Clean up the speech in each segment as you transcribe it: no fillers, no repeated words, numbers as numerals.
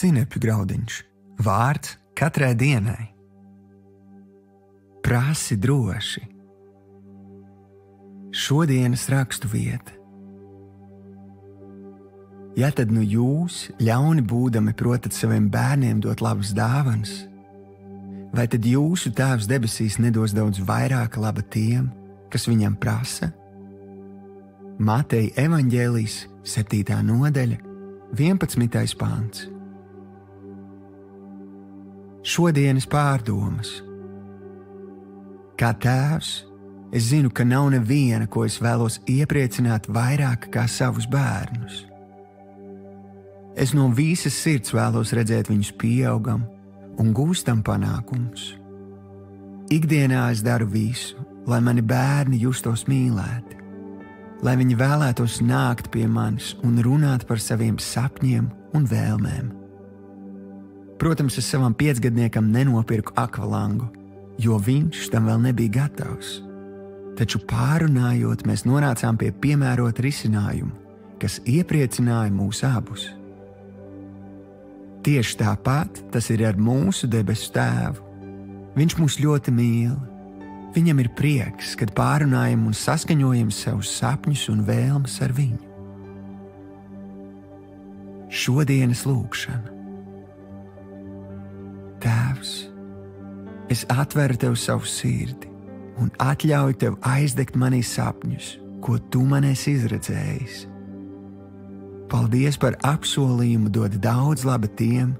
sinepju graudiņš, vārds katrai dienai. Prasi droši. Šodienas rakstu vieta. Ja tad nu jūs, ļauni būdami, protat saviem bērniem dot labas dāvanas, vai tad jūsu Tēvs debesīs nedos daudz vairāk laba tiem, kas viņam prasa? Mateja evaņģēlijs, 7. nodaļa, 11. pants. Šodienas pārdomas. Kā tēvs, es zinu, ka nav neviena, ko es vēlos iepriecināt vairāk kā savus bērnus. Es no visas sirds vēlos redzēt viņus pieaugam un gūstam panākumus. Ikdienā es daru visu, lai mani bērni justos mīlēti, lai viņi vēlētos nākt pie manis un runāt par saviem sapņiem un vēlmēm. Protams, es savam 5-gadniekam nenopirku akvalangu, jo viņš tam vēl nebija gatavs. Taču pārunājot, mēs nonācām pie piemērota risinājuma, kas iepriecināja mūs abus. Tieši tāpat tas ir ar mūsu debesu Tēvu. Viņš mūs ļoti mīl. Viņam ir prieks, kad pārunājam un saskaņojam savus sapņus un vēlmes ar viņu. Šodienas lūgšana. Tēvs, es atveru tev savu sirdi un atļauju tev aizdegt manī sapņus, ko tu man esi izredzējis. Paldies par apsolījumu dot daudz laba tiem,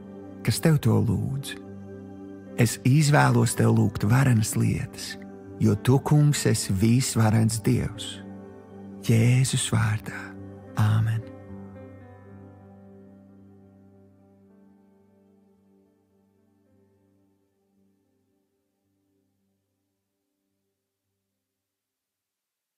kas tev to lūdz. Es izvēlos tev lūgt varenas lietas, jo tu, kungs, esi visvarens Dievs. Jēzus vārdā.